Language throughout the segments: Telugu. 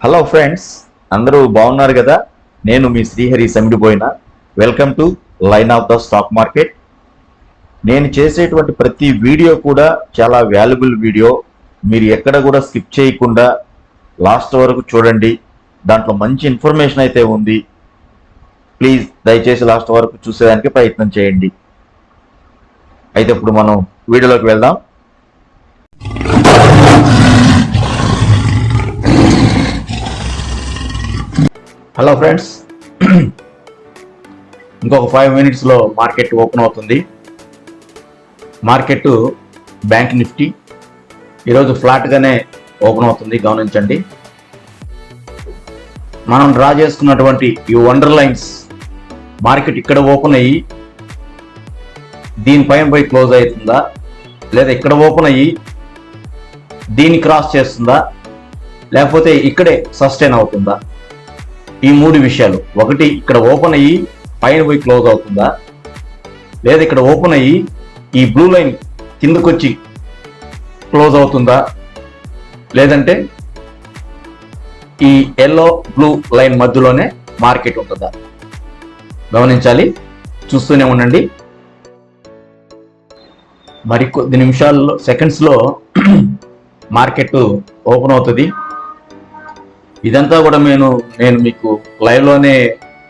హలో ఫ్రెండ్స్, అందరూ బాగున్నారు కదా? నేను మీ శ్రీహరి సమిడిపోయిన. Welcome to line of the stock market. నేను చేసేటువంటి ప్రతి వీడియో కూడా చాలా వాల్యుబుల్ వీడియో. మీరు ఎక్కడ కూడా స్కిప్ చేయకుండా లాస్ట్ వరకు చూడండి. దాంట్లో మంచి ఇన్ఫర్మేషన్ అయితే ఉంది. ప్లీజ్ దయచేసి లాస్ట్ వరకు చూసేదానికి ప్రయత్నం చేయండి. అయితే ఇప్పుడు మనం వీడియోలోకి వెళ్దాం. హలో ఫ్రెండ్స్, ఇంకొక 5 minutesలో మార్కెట్ ఓపెన్ అవుతుంది. మార్కెట్ బ్యాంక్ నిఫ్టీ ఈరోజు ఫ్లాట్గానే ఓపెన్ అవుతుంది, గమనించండి. మనం డ్రా చేసుకున్నటువంటి ఈ వండర్ లైన్స్ మార్కెట్ ఇక్కడ ఓపెన్ అయ్యి దీనిపైన పోయి క్లోజ్ అవుతుందా, లేదా ఇక్కడ ఓపెన్ అయ్యి దీన్ని క్రాస్ చేస్తుందా, లేకపోతే ఇక్కడే సస్టైన్ అవుతుందా? ఈ 3 విషయాలు. ఒకటి, ఇక్కడ ఓపెన్ అయ్యి పైన పోయి క్లోజ్ అవుతుందా, లేదా ఇక్కడ ఓపెన్ అయ్యి ఈ బ్లూ లైన్ కిందకు వచ్చి క్లోజ్ అవుతుందా, లేదంటే ఈ ఎల్లో బ్లూ లైన్ మధ్యలోనే మార్కెట్ ఉంటుందా? గమనించాలి, చూస్తూనే ఉండండి. మరికొద్ది నిమిషాల్లో, సెకండ్స్లో మార్కెట్ ఓపెన్ అవుతుంది. ఇదంతా కూడా నేను మీకు లైవ్లోనే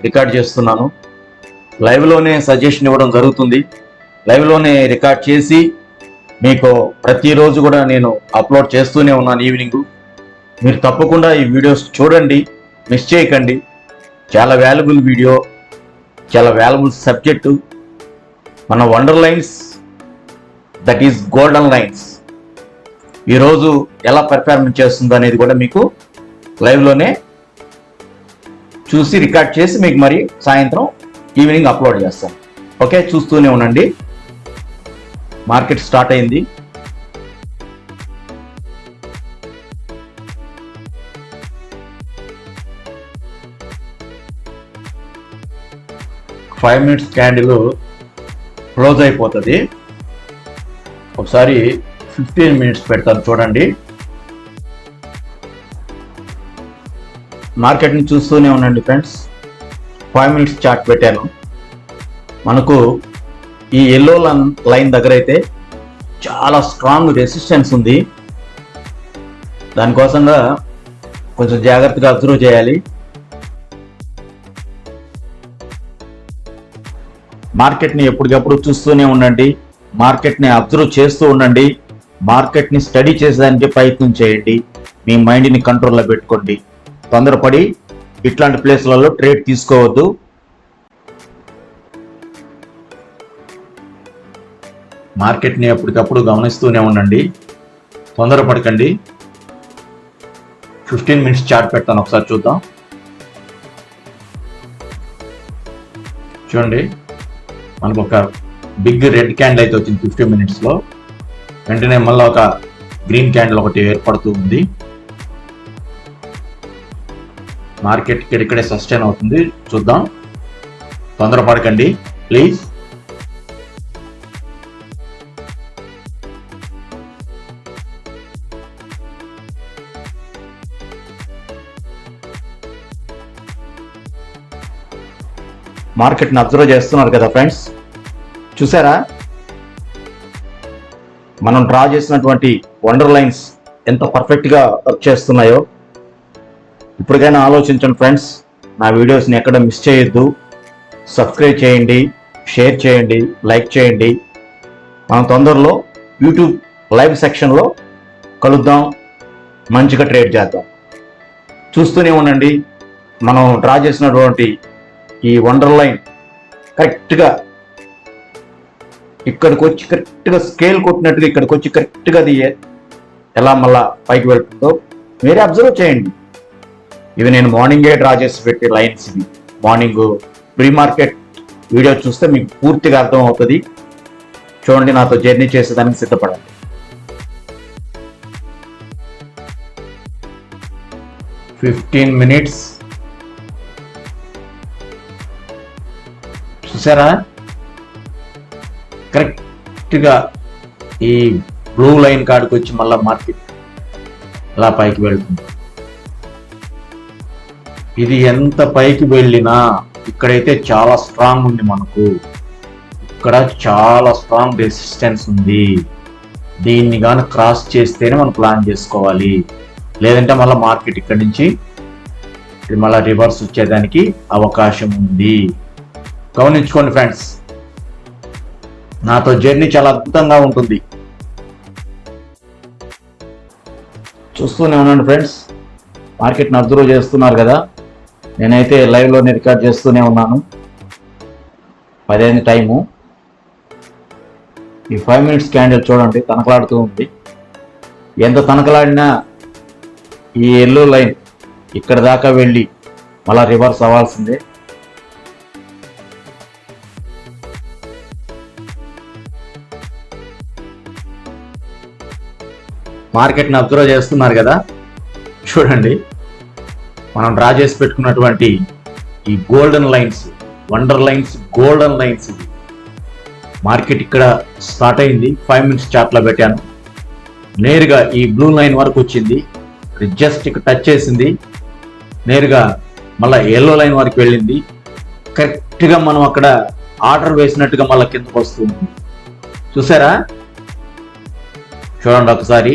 రికార్డ్ చేస్తున్నాను. లైవ్లోనే సజెషన్ ఇవ్వడం జరుగుతుంది. లైవ్లోనే రికార్డ్ చేసి మీకు ప్రతిరోజు కూడా నేను అప్లోడ్ చేస్తూనే ఉన్నాను ఈవినింగ్. మీరు తప్పకుండా ఈ వీడియోస్ చూడండి, మిస్ చేయకండి. చాలా వాల్యుబుల్ వీడియో, చాలా వాల్యుబుల్ సబ్జెక్టు. మన wonder lines, that is golden lines, ఈరోజు ఎలా పెర్ఫార్మెన్స్ చేస్తుందో అనేది కూడా మీకు లైవ్లోనే చూసి రికార్డ్ చేసి మీకు మరి సాయంత్రం ఈవినింగ్ అప్లోడ్ చేస్తాను. ఓకే, చూస్తూనే ఉండండి. మార్కెట్ స్టార్ట్ అయింది. ఫైవ్ మినిట్స్ క్యాండిల్ క్లోజ్ అయిపోతుంది. ఒకసారి 15 minutes పెడతాను, చూడండి. మార్కెట్ని చూస్తూనే ఉండండి ఫ్రెండ్స్. 5 minutes చార్ట్ పెట్టాను. మనకు ఈ ఎల్లో లైన్ దగ్గర అయితే చాలా స్ట్రాంగ్ రెసిస్టెన్స్ ఉంది. దానికోసంగా కొంచెం జాగ్రత్తగా అబ్జర్వ్ చేయాలి. మార్కెట్ని ఎప్పటికప్పుడు చూస్తూనే ఉండండి. మార్కెట్ని అబ్జర్వ్ చేస్తూ ఉండండి. మార్కెట్ని స్టడీ చేసేదానికి ప్రయత్నం చేయండి. మీ మైండ్ని కంట్రోల్లో పెట్టుకోండి. తొందరపడి ఇట్లాంటి ప్లేస్లలో ట్రేడ్ తీసుకోవద్దు. మార్కెట్ని ఎప్పటికప్పుడు గమనిస్తూనే ఉండండి, తొందరపడకండి. 15 minutes చార్ట్ పెడతాను, ఒకసారి చూద్దాం. చూడండి, మనకు ఒక బిగ్ రెడ్ క్యాండిల్ అయితే వచ్చింది 15 minutesలో. వెంటనే మళ్ళీ ఒక గ్రీన్ క్యాండిల్ ఒకటి ఏర్పడుతూ ఉంది. మార్కెట్ ఇక్కడే సస్టైన్ అవుతుంది, చూద్దాం. తొందరపడకండి ప్లీజ్. మార్కెట్ని అబ్జర్వ్ చేస్తున్నారు కదా ఫ్రెండ్స్, చూసారా? మనం డ్రా చేసినటువంటి వండర్ లైన్స్ ఎంత పర్ఫెక్ట్గా వర్క్ చేస్తున్నాయో. ఇప్పటికైనా ఆలోచించండి ఫ్రెండ్స్. నా వీడియోస్ని ఎక్కడ మిస్ చేయొద్దు. సబ్స్క్రైబ్ చేయండి, షేర్ చేయండి, లైక్ చేయండి. మనం తొందరలో యూట్యూబ్ లైవ్ సెక్షన్లో కలుద్దాం, మంచిగా ట్రేడ్ చేద్దాం. చూస్తూనే ఉండండి. మనం డ్రా చేసినటువంటి ఈ వండర్ లైన్ కరెక్ట్గా ఇక్కడికి వచ్చి, కరెక్ట్గా స్కేల్ కొట్టినట్టుగా ఇక్కడికి వచ్చి కరెక్ట్గా అది ఎలా మళ్ళా పైకి వెళ్తుందో మీరే అబ్జర్వ్ చేయండి. ఇవి నేను మార్నింగే డ్రా చేసి పెట్టి లైన్స్. ఇవి మార్నింగ్ ప్రీ మార్కెట్ వీడియో చూస్తే మీకు పూర్తిగా అర్థం అవుతుంది. చూడండి, నాతో జర్నీ చేసేదానికి సిద్ధపడండి. ఫిఫ్టీన్ మినిట్స్ చూసారా? కరెక్ట్గా ఈ బ్లూ లైన్ కాడికి వచ్చి మళ్ళీ మార్కెట్ అలా పైకి వెళ్తుంది. ఇది ఎంత పైకి వెళ్ళినా ఇక్కడైతే చాలా స్ట్రాంగ్ ఉంది. మనకు ఇక్కడ చాలా స్ట్రాంగ్ రెసిస్టెన్స్ ఉంది. దీన్ని కానీ క్రాస్ చేస్తేనే మనం ప్లాన్ చేసుకోవాలి, లేదంటే మళ్ళీ మార్కెట్ ఇక్కడి నుంచి మళ్ళీ రివర్స్ వచ్చేదానికి అవకాశం ఉంది. గమనించుకోండి ఫ్రెండ్స్, నాతో జర్నీ చాలా అద్భుతంగా ఉంటుంది. చూస్తూనే ఉండండి ఫ్రెండ్స్, మార్కెట్ని అబ్జర్వ్ చేస్తున్నారు కదా. నేనైతే లైవ్లోనే రికార్డ్ చేస్తూనే ఉన్నాను. 10 టైము. ఈ 5 minutes క్యాండిల్ చూడండి, తనకలాడుతూ ఉంది. ఎంత తనకలాడినా ఈ ఎల్లో లైన్ ఇక్కడ దాకా వెళ్ళి మళ్ళా రివర్స్ అవ్వాల్సిందే. మార్కెట్ని అబ్జర్వ్ చేస్తున్నారు కదా, చూడండి. మనం డ్రా చేసి పెట్టుకున్నటువంటి ఈ golden lines, wonder lines, golden lines. ఇది మార్కెట్ ఇక్కడ స్టార్ట్ అయింది. 5 minutes చార్ట్లో పెట్టాను. నేరుగా ఈ బ్లూ లైన్ వరకు వచ్చింది. జస్ట్ ఇక్కడ టచ్ చేసింది. నేరుగా మళ్ళీ ఎల్లో లైన్ వరకు వెళ్ళింది. కరెక్ట్గా మనం అక్కడ ఆర్డర్ వేసినట్టుగా మళ్ళీ కిందకు వస్తుంది. చూసారా? చూడండి ఒకసారి.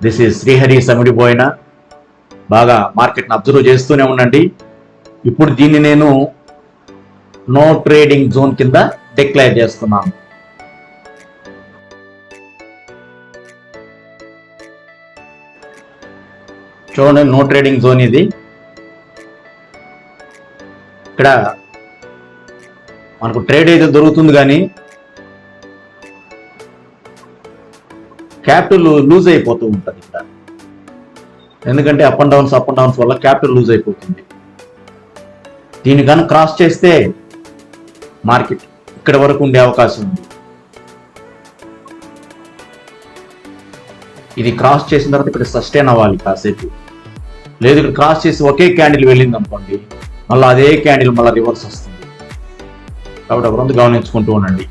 దిస్ ఈజ్ శ్రీహరి సమిడిపోయిన. బాగా మార్కెట్ని అబ్జర్వ్ చేస్తూనే ఉండండి. ఇప్పుడు దీన్ని నేను నో ట్రేడింగ్ జోన్ కింద డిక్లేర్ చేస్తున్నాను. చూడండి, నో ట్రేడింగ్ జోన్ ఇది. ఇక్కడ మనకు ట్రేడ్ అయితే దొరుకుతుంది, కానీ క్యాపిటల్ లూజ్ అయిపోతూ ఉంటుంది ఇక్కడ. ఎందుకంటే అప్ అండ్ డౌన్స్ వల్ల క్యాపిటల్ లూజ్ అయిపోతుంది. దీన్ని కానీ క్రాస్ చేస్తే మార్కెట్ ఇక్కడ వరకు ఉండే అవకాశం ఉంది. ఇది క్రాస్ చేసిన తర్వాత ఇక్కడ సస్టైన్ అవ్వాలి కాసేపు. లేదు ఇక్కడ క్రాస్ చేసి ఒకే క్యాండిల్ వెళ్ళింది అనుకోండి, మళ్ళీ అదే క్యాండిల్ మళ్ళీ రివర్స్ వస్తుంది. కాబట్టి ఒకరంతా గమనించుకుంటూ ఉండండి.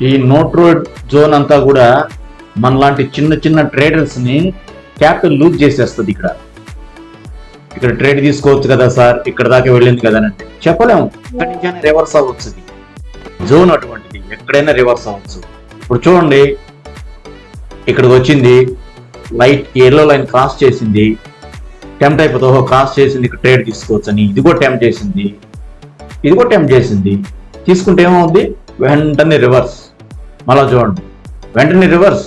ఈ నో ట్రేడ్ జోన్ అంతా కూడా మనలాంటి చిన్న చిన్న ట్రేడర్స్ని క్యాపిటల్ లూజ్ చేసేస్తుంది. ఇక్కడ ట్రేడ్ తీసుకోవచ్చు కదా సార్, ఇక్కడ దాకా వెళ్ళింది కదా అంటే చెప్పలేము. ఇక్కడి నుంచి రివర్స్ అవ్వచ్చు. జోన్ అటువంటిది, ఎక్కడైనా రివర్స్ అవ్వచ్చు. ఇప్పుడు చూడండి, ఇక్కడికి వచ్చింది, లైట్ ఎల్లో లైన్ క్రాస్ చేసింది. టెంప్ట్ అయిపోతే క్రాస్ చేసింది, ఇక్కడ ట్రేడ్ తీసుకోవచ్చు అని. ఇది కూడా టెంప్ట్ చేసింది, ఇది కూడా టెంప్ట్ చేసింది. తీసుకుంటే ఏమవుద్ది? వెంటనే రివర్స్. మళ్ళీ చూడండి, వెంటనే రివర్స్.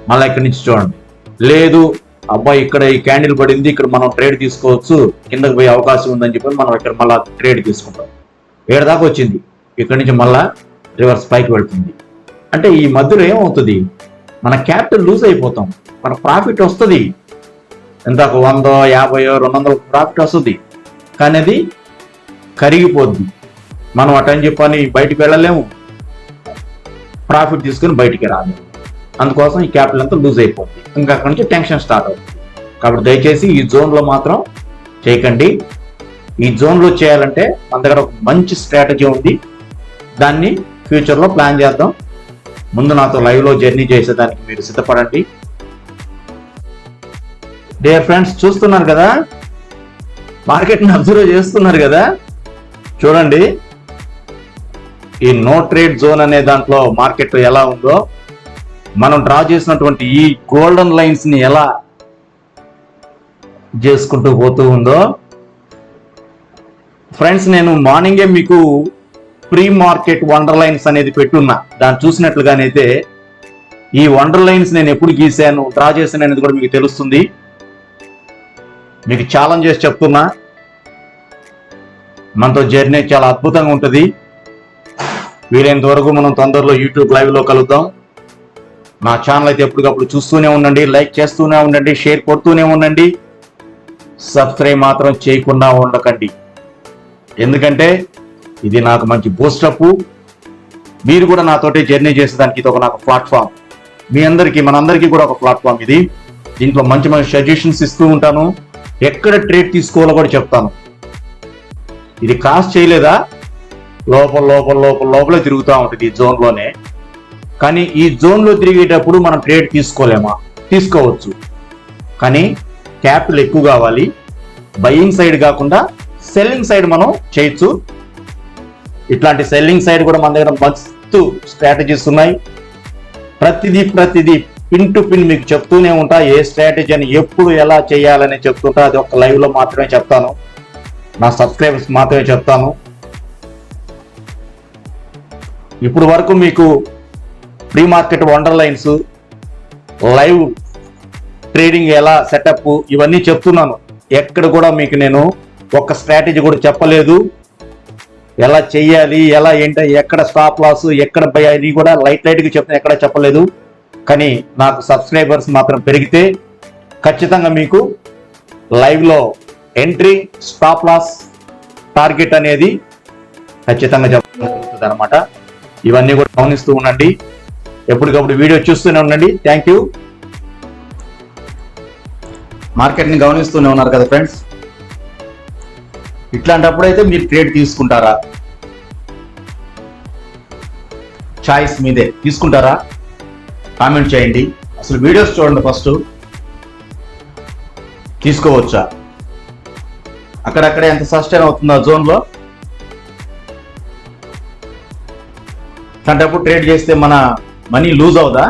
మళ్ళీ ఇక్కడి నుంచి చూడండి, లేదు అబ్బాయి ఇక్కడ ఈ క్యాండిల్ పడింది, ఇక్కడ మనం ట్రేడ్ తీసుకోవచ్చు, కిందకి పోయే అవకాశం ఉందని చెప్పి మనం ఇక్కడ మళ్ళీ ట్రేడ్ తీసుకుంటాం. ఏడు దాకా వచ్చింది, ఇక్కడి నుంచి మళ్ళీ రివర్స్ పైకి వెళ్తుంది. అంటే ఈ మధ్యలో ఏమవుతుంది? మన క్యాపిటల్ లూజ్ అయిపోతాం. మన ప్రాఫిట్ వస్తుంది, ఎంత 100, 50, 200 ప్రాఫిట్ వస్తుంది, కానీ అది కరిగిపోద్ది. మనం అటని చెప్పని బయటికి వెళ్ళలేము, ప్రాఫిట్ తీసుకుని బయటికి రాలేము. అందుకోసం ఈ క్యాపిటల్ అంతా లూజ్ అయిపోద్ది. ఇంకా అక్కడి నుంచి టెన్షన్ స్టార్ట్ అవుతుంది. కాబట్టి దయచేసి ఈ జోన్లో మాత్రం చేయకండి. ఈ జోన్లో చేయాలంటే మన దగ్గర ఒక మంచి స్ట్రాటజీ ఉంది. దాన్ని ఫ్యూచర్లో ప్లాన్ చేద్దాం. ముందు నాతో లైవ్లో జర్నీ చేసేదానికి మీరు సిద్ధపడండి. డియర్ ఫ్రెండ్స్, చూస్తున్నారు కదా, మార్కెట్ని అబ్జర్వ్ చేస్తున్నారు కదా. చూడండి, ఈ నో ట్రేడ్ జోన్ అనే దాంట్లో మార్కెట్ ఎలా ఉందో, మనం డ్రా చేసినటువంటి ఈ గోల్డెన్ లైన్స్ ని ఎలా చేసుకుంటూ పోతూ ఉందో. ఫ్రెండ్స్, నేను మార్నింగే మీకు ప్రీ మార్కెట్ వండర్ లైన్స్ అనేది పెట్టున్నా. దాన్ని చూసినట్లుగానైతే ఈ వండర్ లైన్స్ నేను ఎప్పుడు గీసాను, డ్రా చేశాను అనేది కూడా మీకు తెలుస్తుంది. మీకు ఛాలెంజ్ చేసి చెప్తున్నా, మనతో జర్నీ చాలా అద్భుతంగా ఉంటుంది. వీలైనంత వరకు మనం తొందరలో యూట్యూబ్ లైవ్లో కలుద్దాం. నా ఛానల్ అయితే ఎప్పటికప్పుడు చూస్తూనే ఉండండి, లైక్ చేస్తూనే ఉండండి, షేర్ కొడుతూనే ఉండండి. సబ్స్క్రైబ్ మాత్రం చేయకుండా ఉండకండి, ఎందుకంటే ఇది నాకు మంచి బూస్టప్. మీరు కూడా నాతోటి జర్నీ చేసేదానికి ఇది ఒక నాకు ప్లాట్ఫామ్. మీ అందరికీ, మనందరికీ కూడా ఒక ప్లాట్ఫామ్ ఇది. దీంట్లో మంచి మంచి సజెషన్స్ ఇస్తూ ఉంటాను. ఎక్కడ ట్రేడ్ తీసుకోవాలో కూడా చెప్తాను. ఇది క్రాస్ చేయలేదా, లోపల లోపల లోపల లోపలే తిరుగుతూ ఉంటుంది ఈ జోన్లోనే. కానీ ఈ జోన్లో తిరిగేటప్పుడు మనం ట్రేడ్ తీసుకోలేమా? తీసుకోవచ్చు. కానీ క్యాపిటల్ ఎక్కువ కావాలి. బయింగ్ సైడ్ కాకుండా సెల్లింగ్ సైడ్ మనం చేయొచ్చు. ఇట్లాంటి సెల్లింగ్ సైడ్ కూడా మన దగ్గర మస్తు స్ట్రాటజీస్ ఉన్నాయి. ప్రతిదీ పిన్ టు పిన్ మీకు చెప్తూనే ఉంటా. ఏ స్ట్రాటజీ అని ఎప్పుడు ఎలా చేయాలని చెప్తుంటా. అది ఒక లైవ్ లో మాత్రమే చెప్తాను, నా సబ్స్క్రైబర్స్ మాత్రమే చెప్తాను. ఇప్పుడు వరకు మీకు pre market wonder lines, live trading ఎలా సెటప్ ఇవన్నీ చెప్తున్నాను. ఎక్కడ కూడా మీకు నేను ఒక స్ట్రాటజీ కూడా చెప్పలేదు. ఎలా చెయ్యాలి, ఎలా ఏంటి, ఎక్కడ స్టాప్ లాస్, ఎక్కడ బై అని కూడా లైట్గా చెప్తాను, ఎక్కడ చెప్పలేదు. కానీ నాకు సబ్స్క్రైబర్స్ మాత్రం పెరిగితే ఖచ్చితంగా మీకు లైవ్లో ఎంట్రీ, స్టాప్ లాస్, టార్గెట్ అనేది ఖచ్చితంగా చెప్పగలుగుతుంది అనమాట. ఇవన్నీ కూడా గమనిస్తూ ఉండండి, ఎప్పటికప్పుడు వీడియో చూస్తూనే ఉండండి. Thank you. మార్కెట్ని గమనిస్తూనే ఉన్నారు కదా ఫ్రెండ్స్. ఇట్లాంటప్పుడు అయితే మీరు ట్రేడ్ తీసుకుంటారా? చాయిస్ మీదే. తీసుకుంటారా? కామెంట్ చేయండి. అసలు వీడియోస్ చూడండి ఫస్ట్. తీసుకోవచ్చా? అక్కడక్కడే ఎంత సస్టైన్ అవుతుందో జోన్లో. అట్లాంటప్పుడు ట్రేడ్ చేస్తే మన మనీ లూజ్ అవుదా?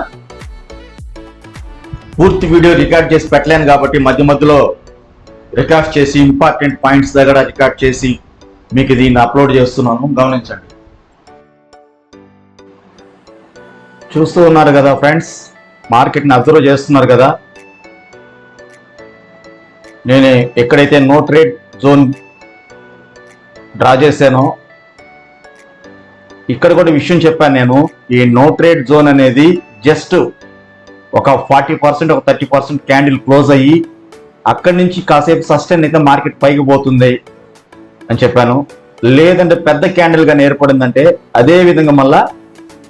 పూర్తి వీడియో రికార్డ్ చేసి పెట్టలేను కాబట్టి మధ్య మధ్యలో రికార్డ్ చేసి ఇంపార్టెంట్ పాయింట్స్ దగ్గర రికార్డ్ చేసి మీకు దీన్ని అప్లోడ్ చేస్తున్నాను, గమనించండి. చూస్తూ ఉన్నారు కదా ఫ్రెండ్స్, మార్కెట్ని అబ్జర్వ్ చేస్తున్నారు కదా. నేను ఎక్కడైతే నో ట్రేడ్ జోన్ డ్రా చేశానో ఇక్కడ కూడా విషయం చెప్పాను నేను. ఈ నో ట్రేడ్ జోన్ అనేది జస్ట్ ఒక 40%, ఒక 30% క్యాండిల్ క్లోజ్ అయ్యి అక్కడి నుంచి కాసేపు సస్టైన్ అయితే మార్కెట్ పైకి పోతుంది అని చెప్పాను. లేదంటే పెద్ద క్యాండిల్ కానీ ఏర్పడిందంటే అదే విధంగా మళ్ళా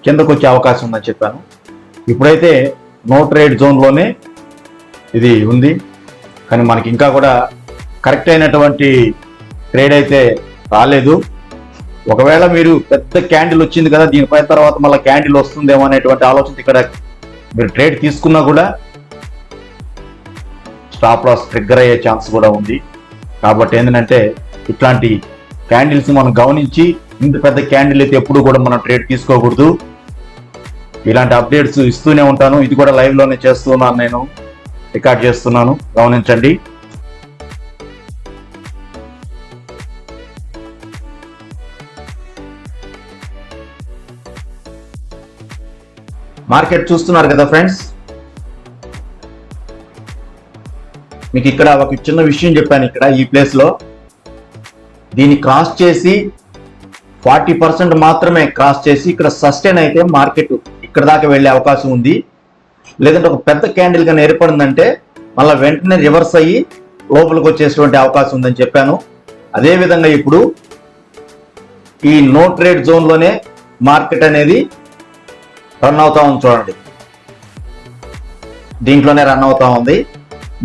కిందకు వచ్చే అవకాశం ఉందని చెప్పాను. ఇప్పుడైతే నో ట్రేడ్ జోన్లోనే ఇది ఉంది, కానీ మనకి ఇంకా కూడా కరెక్ట్ అయినటువంటి ట్రేడ్ అయితే రాలేదు. ఒకవేళ మీరు పెద్ద క్యాండిల్ వచ్చింది కదా, దీనిపై తర్వాత మళ్ళీ క్యాండిల్ వస్తుందేమో అనేటువంటి ఆలోచన ఇక్కడ మీరు ట్రేడ్ తీసుకున్నా కూడా స్టాప్ లాస్ ట్రిగ్గర్ అయ్యే ఛాన్స్ కూడా ఉంది. కాబట్టి ఏంటంటే ఇట్లాంటి క్యాండిల్స్ మనం గమనించి, ఇంత పెద్ద క్యాండిల్ అయితే ఎప్పుడు కూడా మనం ట్రేడ్ తీసుకోకూడదు. ఇలాంటి అప్డేట్స్ ఇస్తూనే ఉంటాను. ఇది కూడా లైవ్లోనే చేస్తున్నాను, నేను రికార్డ్ చేస్తున్నాను, గమనించండి. మార్కెట్ చూస్తున్నారు కదా ఫ్రెండ్స్. మీకు ఇక్కడ ఒక చిన్న విషయం చెప్పాను. ఇక్కడ ఈ ప్లేస్లో దీన్ని క్రాస్ చేసి 40% మాత్రమే క్రాస్ చేసి ఇక్కడ సస్టైన్ అయితే మార్కెట్ ఇక్కడ దాకా వెళ్ళే అవకాశం ఉంది. లేదంటే ఒక పెద్ద క్యాండిల్ కానీ ఏర్పడిందంటే మళ్ళీ వెంటనే రివర్స్ అయ్యి లోపలికి వచ్చేటువంటి అవకాశం ఉందని చెప్పాను. అదేవిధంగా ఇప్పుడు ఈ నో ట్రేడ్ జోన్లోనే మార్కెట్ అనేది రన్ అవుతా ఉంది. చూడండి, దీంట్లోనే రన్ అవుతా ఉంది,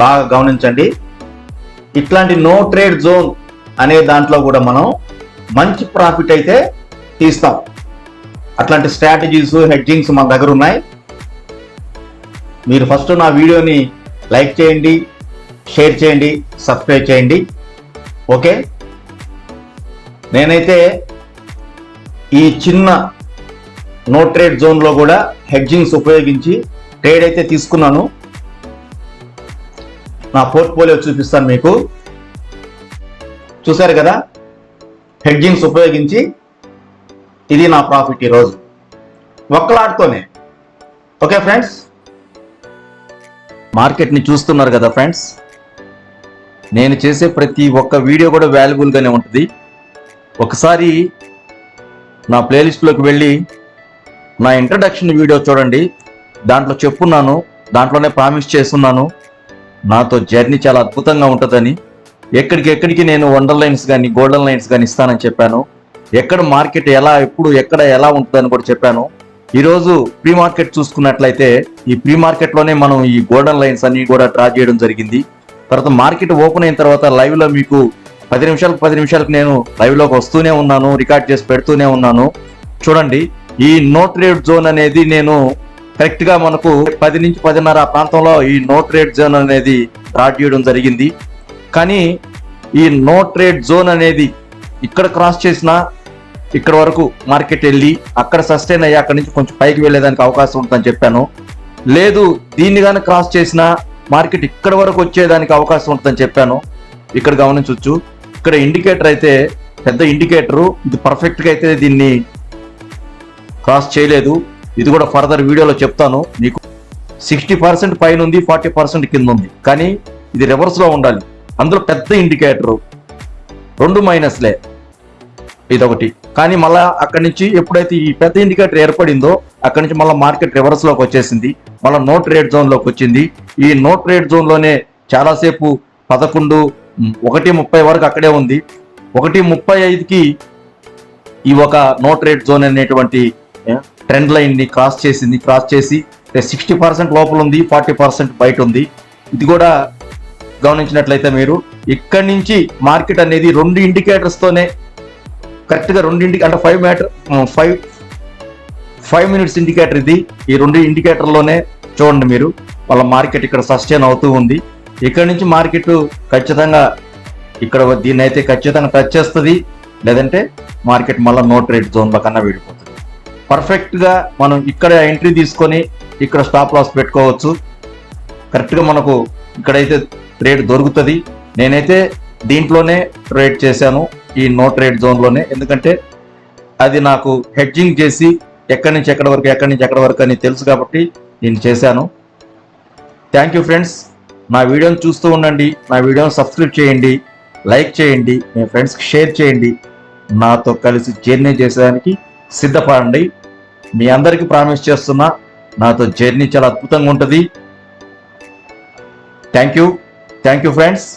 బాగా గమనించండి. ఇట్లాంటి నో ట్రేడ్ జోన్ అనే దాంట్లో కూడా మనం మంచి ప్రాఫిట్ అయితే తీస్తాం. అట్లాంటి స్ట్రాటజీస్, హెడ్జింగ్స్ మన దగ్గర ఉన్నాయి. మీరు ఫస్ట్ నా వీడియోని లైక్ చేయండి, షేర్ చేయండి, సబ్స్క్రైబ్ చేయండి. ఓకే, నేనైతే ఈ చిన్న నో ట్రేడ్ జోన్లో కూడా హెడ్జింగ్స్ ఉపయోగించి ట్రేడ్ అయితే తీసుకున్నాను. నా పోర్ట్ఫోలియో చూపిస్తాను మీకు. చూసారు కదా, హెడ్జింగ్స్ ఉపయోగించి ఇది నా ప్రాఫిట్ ఈరోజు ఒక్కలాడుతోనే. ఓకే ఫ్రెండ్స్, మార్కెట్ని చూస్తున్నారు కదా ఫ్రెండ్స్. నేను చేసే ప్రతి ఒక్క వీడియో కూడా వాల్యుబుల్గానే ఉంటుంది. ఒకసారి నా ప్లేలిస్ట్లోకి వెళ్ళి నా ఇంట్రడక్షన్ వీడియో చూడండి. దాంట్లో చెప్పున్నాను, దాంట్లోనే ప్రామిస్ చేస్తున్నాను, నాతో జర్నీ చాలా అద్భుతంగా ఉంటుందని. ఎక్కడికి నేను వండర్ లైన్స్ కానీ గోల్డెన్ లైన్స్ కానీ ఇస్తానని చెప్పాను. ఎక్కడ మార్కెట్ ఎలా, ఎప్పుడు ఎక్కడ ఎలా ఉంటుందని కూడా చెప్పాను. ఈరోజు ప్రీ మార్కెట్ చూసుకున్నట్లయితే ఈ ప్రీ మార్కెట్లోనే మనం ఈ గోల్డెన్ లైన్స్ అన్ని కూడా డ్రా చేయడం జరిగింది. తర్వాత మార్కెట్ ఓపెన్ అయిన తర్వాత లైవ్లో మీకు 10 నిమిషాలకు నేను లైవ్లోకి వస్తూనే ఉన్నాను, రికార్డ్ చేసి పెడుతూనే ఉన్నాను. చూడండి, ఈ నో ట్రేడ్ జోన్ అనేది నేను కరెక్ట్గా మనకు 10 నుంచి 10:30 ఆ ప్రాంతంలో ఈ నో ట్రేడ్ జోన్ అనేది డ్రా చేయడం జరిగింది. కానీ ఈ నో ట్రేడ్ జోన్ అనేది ఇక్కడ క్రాస్ చేసినా ఇక్కడ వరకు మార్కెట్ వెళ్ళి అక్కడ సస్టైన్ అయ్యి అక్కడి నుంచి కొంచెం పైకి వెళ్ళేదానికి అవకాశం ఉంటుందని చెప్పాను. లేదు దీన్ని కానీ క్రాస్ చేసినా మార్కెట్ ఇక్కడ వరకు వచ్చేదానికి అవకాశం ఉంటుందని చెప్పాను. ఇక్కడ గమనించవచ్చు, ఇక్కడ ఇండికేటర్ అయితే పెద్ద ఇండికేటరు, ఇది పర్ఫెక్ట్గా అయితే దీన్ని క్రాస్ చేయలేదు. ఇది కూడా ఫర్దర్ వీడియోలో చెప్తాను. మీకు 60% పైన ఉంది, 40% కింద ఉంది. కానీ ఇది రివర్స్లో ఉండాలి. అందులో పెద్ద ఇండికేటరు 2 మైనస్లే, ఇదొకటి. కానీ మళ్ళీ అక్కడి నుంచి ఎప్పుడైతే ఈ పెద్ద ఇండికేటర్ ఏర్పడిందో అక్కడి నుంచి మళ్ళీ మార్కెట్ రివర్స్లోకి వచ్చేసింది, మళ్ళీ నో ట్రేడ్ జోన్లోకి వచ్చింది. ఈ నో ట్రేడ్ జోన్లోనే చాలాసేపు 1:30 వరకు అక్కడే ఉంది. 1:35కి ఈ ఒక నో ట్రేడ్ జోన్ అనేటువంటి ట్రెండ్ లైన్ని క్రాస్ చేసింది. క్రాస్ చేసి 60% లోపల ఉంది, 40% బయట ఉంది. ఇది కూడా గమనించినట్లయితే మీరు ఇక్కడి నుంచి మార్కెట్ అనేది 2 ఇండికేటర్స్తోనే కరెక్ట్గా 2 అంటే 5 మినిట్స్ ఇండికేటర్ ఇది. ఈ 2 ఇండికేటర్లోనే చూడండి మీరు, వాళ్ళ మార్కెట్ ఇక్కడ సస్టైన్ అవుతూ ఉంది. ఇక్కడ నుంచి మార్కెట్ ఖచ్చితంగా ఇక్కడ దీన్ని అయితే ఖచ్చితంగా టచ్ చేస్తుంది, లేదంటే మార్కెట్ మళ్ళీ నో ట్రేడ్ జోన్లో కన్నా వెళ్ళిపోతుంది. పర్ఫెక్ట్గా మనం ఇక్కడ ఎంట్రీ తీసుకొని ఇక్కడ స్టాప్ లాస్ పెట్టుకోవచ్చు. కరెక్ట్గా మనకు ఇక్కడైతే ట్రేడ్ దొరుకుతుంది. నేనైతే దీంట్లోనే ట్రేడ్ చేశాను, ఈ నో ట్రేడ్ జోన్లోనే. ఎందుకంటే అది నాకు హెడ్జింగ్ చేసి ఎక్కడి నుంచి ఎక్కడి వరకు, ఎక్కడి నుంచి ఎక్కడి వరకు అని తెలుసు కాబట్టి నేను చేశాను. Thank you friends. నా వీడియోని చూస్తూ ఉండండి, నా వీడియోని సబ్స్క్రైబ్ చేయండి, లైక్ చేయండి, మీ ఫ్రెండ్స్కి షేర్ చేయండి. నాతో కలిసి జర్నీ చేసేదానికి సిద్ధపడండి. మీ అందరికీ ప్రామిస్ చేస్తున్నా, నాతో జర్నీ చాలా అద్భుతంగా ఉంటుంది. Thank you friends.